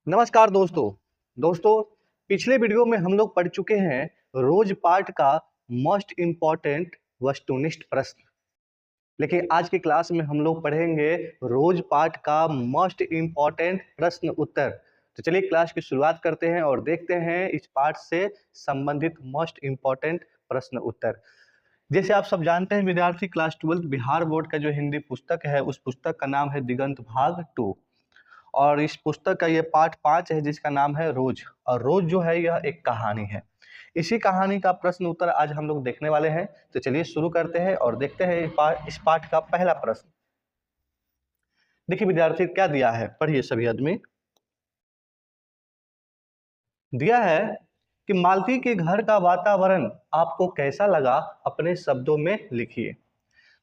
नमस्कार दोस्तों पिछले वीडियो में हम लोग पढ़ चुके हैं रोज पाठ का मोस्ट इम्पॉर्टेंट वस्तुनिष्ठ प्रश्न। लेकिन आज की क्लास में हम लोग पढ़ेंगे रोज पाठ का मोस्ट इम्पॉर्टेंट प्रश्न उत्तर। तो चलिए क्लास की शुरुआत करते हैं और देखते हैं इस पाठ से संबंधित मोस्ट इम्पॉर्टेंट प्रश्न उत्तर। जैसे आप सब जानते हैं विद्यार्थी, क्लास 12 बिहार बोर्ड का जो हिंदी पुस्तक है उस पुस्तक का नाम है दिगंत भाग 2 और इस पुस्तक का ये पाठ 5 है जिसका नाम है रोज। और रोज जो है यह एक कहानी है। इसी कहानी का प्रश्न उत्तर आज हम लोग देखने वाले हैं। तो चलिए शुरू करते हैं और देखते हैं इस पाठ का पहला प्रश्न। देखिए विद्यार्थी क्या दिया है, पढ़िए सभी आदमी। दिया है कि मालती के घर का वातावरण आपको कैसा लगा, अपने शब्दों में लिखिए।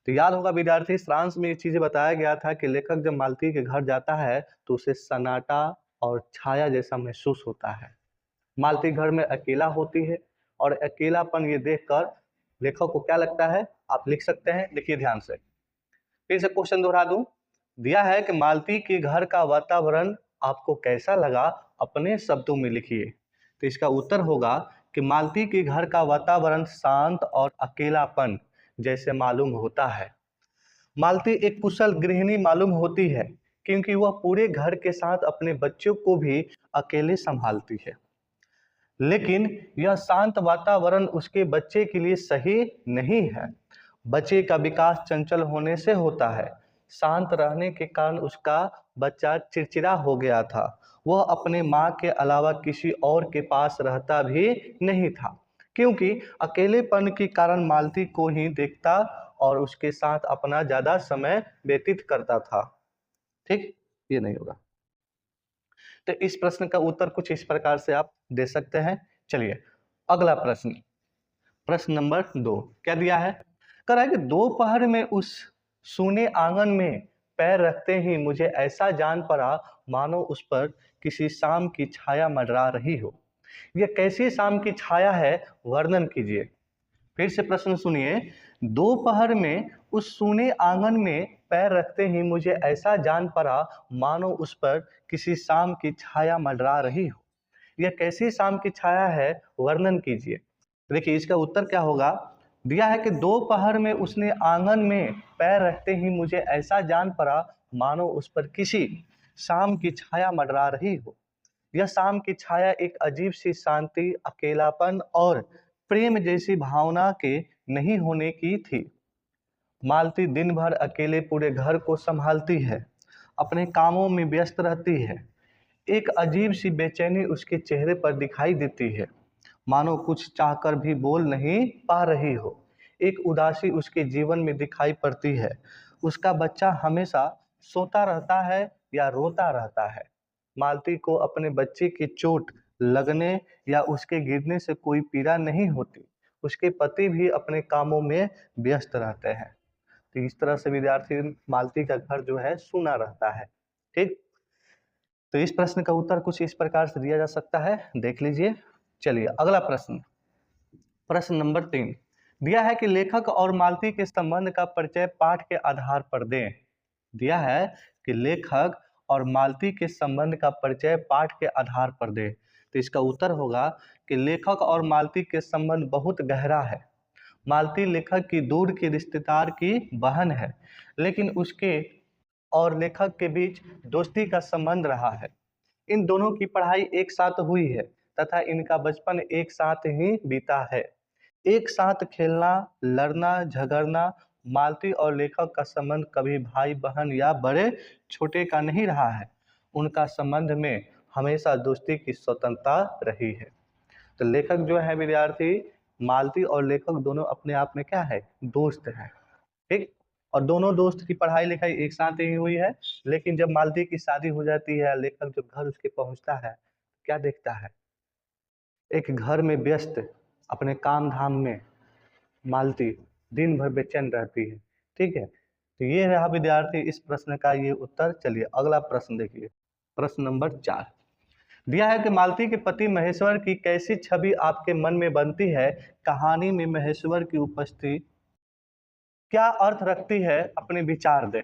तो याद होगा विद्यार्थी, सारांश में ये चीजें बताया गया था कि लेखक जब मालती के घर जाता है तो उसे सन्नाटा और छाया जैसा महसूस होता है। मालती घर में अकेला होती है और अकेलापन ये देखकर लेखक को क्या लगता है, आप लिख सकते हैं। देखिए ध्यान से, फिर से क्वेश्चन दोहरा दूं। दिया है कि मालती के घर का वातावरण आपको कैसा लगा, अपने शब्दों में लिखिए। तो इसका उत्तर होगा कि मालती के घर का वातावरण शांत और अकेलापन जैसे मालूम होता है। मालती एक कुशल गृहिणी मालूम होती है क्योंकि वह पूरे घर के साथ अपने बच्चों को भी अकेले संभालती है। लेकिन यह शांत वातावरण उसके बच्चे के लिए सही नहीं है। बच्चे का विकास चंचल होने से होता है। शांत रहने के कारण उसका बच्चा चिड़चिड़ा हो गया था। वह अपने माँ के अलावा किसी और के पास रहता भी नहीं था क्योंकि अकेलेपन के कारण मालती को ही देखता और उसके साथ अपना ज्यादा समय व्यतीत करता था। ठीक, ये नहीं होगा। तो इस प्रश्न का उत्तर कुछ इस प्रकार से आप दे सकते हैं। चलिए अगला प्रश्न, प्रश्न नंबर 2 क्या दिया है। कह रहा है कि दोपहर में उस सूने आंगन में पैर रखते ही मुझे ऐसा जान पड़ा मानो उस पर किसी शाम की छाया मंडरा रही हो। यह कैसी शाम की छाया है, वर्णन कीजिए। फिर से प्रश्न सुनिए। दोपहर में उस सूने आंगन में पैर रखते ही मुझे ऐसा जान पड़ा मानो उस पर किसी शाम की छाया मंडरा रही हो। यह कैसी शाम की छाया है, वर्णन कीजिए। देखिए इसका उत्तर क्या होगा। दिया है कि दोपहर में उसने आंगन में पैर रखते ही मुझे ऐसा जान पड़ा मानो उस पर किसी शाम की छाया मंडरा रही हो। यह शाम की छाया एक अजीब सी शांति, अकेलापन और प्रेम जैसी भावना के नहीं होने की थी। मालती दिन भर अकेले पूरे घर को संभालती है, अपने कामों में व्यस्त रहती है। एक अजीब सी बेचैनी उसके चेहरे पर दिखाई देती है, मानो कुछ चाहकर भी बोल नहीं पा रही हो। एक उदासी उसके जीवन में दिखाई पड़ती है। उसका बच्चा हमेशा सोता रहता है या रोता रहता है। मालती को अपने बच्चे की चोट लगने या उसके गिरने से कोई पीड़ा नहीं होती। उसके पति भी अपने कामों में व्यस्त रहते हैं। तो इस तरह से विद्यार्थी मालती का घर जो है सूना रहता है। ठीक, तो इस प्रश्न का उत्तर कुछ इस प्रकार से दिया जा सकता है, देख लीजिए। चलिए अगला प्रश्न, प्रश्न नंबर 3 दिया है कि लेखक और मालती के संबंध का परिचय पाठ के आधार पर दें। दिया है कि लेखक और मालती के संबंध का परिचय पाठ के आधार पर दें। तो इसका उत्तर होगा कि लेखक और मालती के संबंध बहुत गहरा है। मालती लेखक की दूर की रिश्तेदार की बहन है, लेकिन उसके और लेखक के बीच दोस्ती का संबंध रहा है। इन दोनों की पढ़ाई एक साथ हुई है तथा इनका बचपन एक साथ ही बीता है। एक साथ खेलना, लड़ना, झगड़ना। मालती और लेखक का संबंध कभी भाई बहन या बड़े छोटे का नहीं रहा है। उनका संबंध में हमेशा दोस्ती की स्वतंत्रता रही है। तो लेखक जो है विद्यार्थी, मालती और लेखक दोनों अपने आप में क्या है, दोस्त हैं। ठीक, और दोनों दोस्त की पढ़ाई लिखाई एक साथ ही हुई है। लेकिन जब मालती की शादी हो जाती है, लेखक जब घर उसके पहुंचता है, क्या देखता है, एक घर में व्यस्त अपने काम धाम में मालती दिन भर बेचैन रहती है। ठीक है, तो ये रहा विद्यार्थी इस प्रश्न का ये उत्तर। चलिए अगला प्रश्न देखिए, प्रश्न नंबर 4 दिया है कि मालती के पति महेश्वर की कैसी छवि आपके मन में बनती है। कहानी में महेश्वर की उपस्थिति क्या अर्थ रखती है, अपने विचार दें।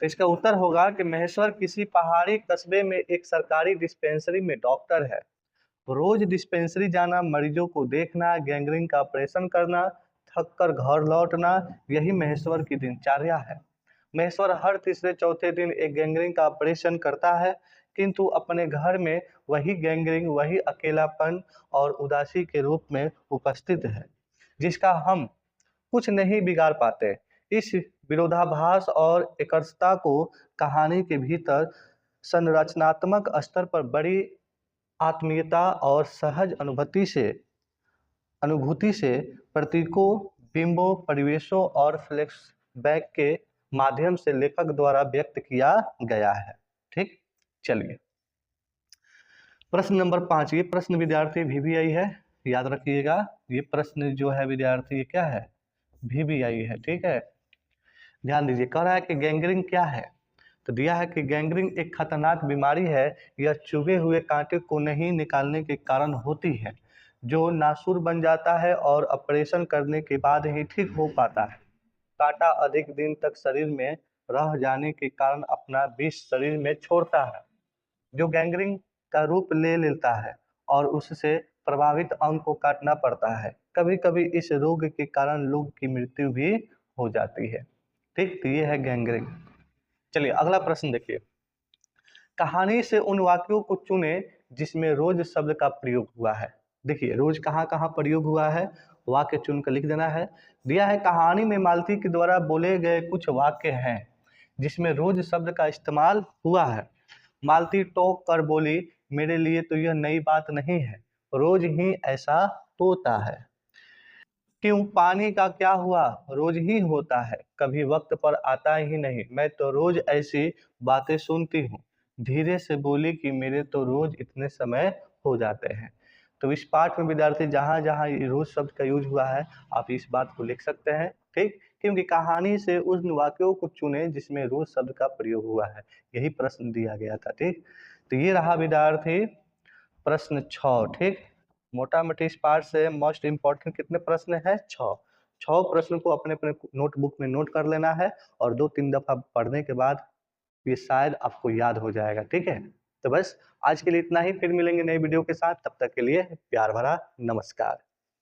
तो इसका उत्तर होगा कि महेश्वर किसी पहाड़ी कस्बे में एक सरकारी डिस्पेंसरी में डॉक्टर है। रोज डिस्पेंसरी जाना, मरीजों को देखना, गैंग्रीन का ऑपरेशन करना, थक कर घर लौटना, यही महेश्वर की दिनचर्या है। महेश्वर हर तीसरे चौथे दिन एक गैंग्रीन का ऑपरेशन करता है, किंतु अपने घर में वही गैंग्रीन, वही अकेलापन और उदासी के रूप में उपस्थित है, जिसका हम कुछ नहीं बिगाड़ पाते। इस विरोधाभास और एकरसता को कहानी के भीतर संरचनात्मक स्तर पर बड़ी आत्मीयता और सहज अनुभूति से प्रतीकों, बिंबों, परिवेशों और फ्लैशबैक के माध्यम से लेखक द्वारा व्यक्त किया गया है। ठीक, चलिए प्रश्न नंबर 5। ये प्रश्न विद्यार्थी VVI है, याद रखिएगा। ये प्रश्न जो है विद्यार्थी, ये क्या है? VVI है। ठीक है, ध्यान दीजिए। कह रहा है कि गैंग्रीन क्या है, तो दिया है कि गैंग्रीन एक खतरनाक बीमारी है। यह चुभे हुए कांटे को नहीं निकालने के कारण होती है, जो नासूर बन जाता है और ऑपरेशन करने के बाद ही ठीक हो पाता है। कांटा अधिक दिन तक शरीर में रह जाने के कारण अपना विष शरीर में छोड़ता है, जो गैंग्रीन का रूप ले लेता है और उससे प्रभावित अंग को काटना पड़ता है। कभी कभी इस रोग के कारण लोग की मृत्यु भी हो जाती है। ठीक, तो ये है गैंग्रीन। चलिए अगला प्रश्न देखिए। कहानी से उन वाक्यों को चुने जिसमें रोज शब्द का प्रयोग हुआ है। देखिए रोज कहाँ कहाँ प्रयोग हुआ है, वाक्य चुनकर लिख देना है। दिया है कहानी में मालती के द्वारा बोले गए कुछ वाक्य हैं जिसमें रोज शब्द का इस्तेमाल हुआ है। मालती टोक कर बोली, मेरे लिए तो यह नई बात नहीं है, रोज ही ऐसा होता है। क्यों, पानी का क्या हुआ, रोज ही होता है, कभी वक्त पर आता ही नहीं, मैं तो रोज ऐसी बातें सुनती हूँ। धीरे से बोली कि मेरे तो रोज इतने समय हो जाते हैं। तो इस पाठ में विद्यार्थी जहाँ जहाँ ये रोज शब्द का यूज हुआ है, आप इस बात को लिख सकते हैं। ठीक, क्योंकि कहानी से उन वाक्यों को चुने जिसमें रोज शब्द का प्रयोग हुआ है, यही प्रश्न दिया गया था। ठीक, तो ये रहा विद्यार्थी प्रश्न 6। ठीक, मोटा मोटी इस पार्ट से मोस्ट इम्पोर्टेंट कितने प्रश्न है? 6 प्रश्न को अपने अपने नोटबुक में नोट कर लेना है और 2-3 दफा पढ़ने के बाद ये शायद आपको याद हो जाएगा। ठीक है, तो बस आज के लिए इतना ही, फिर मिलेंगे नई वीडियो के साथ। तब तक के लिए प्यार भरा नमस्कार।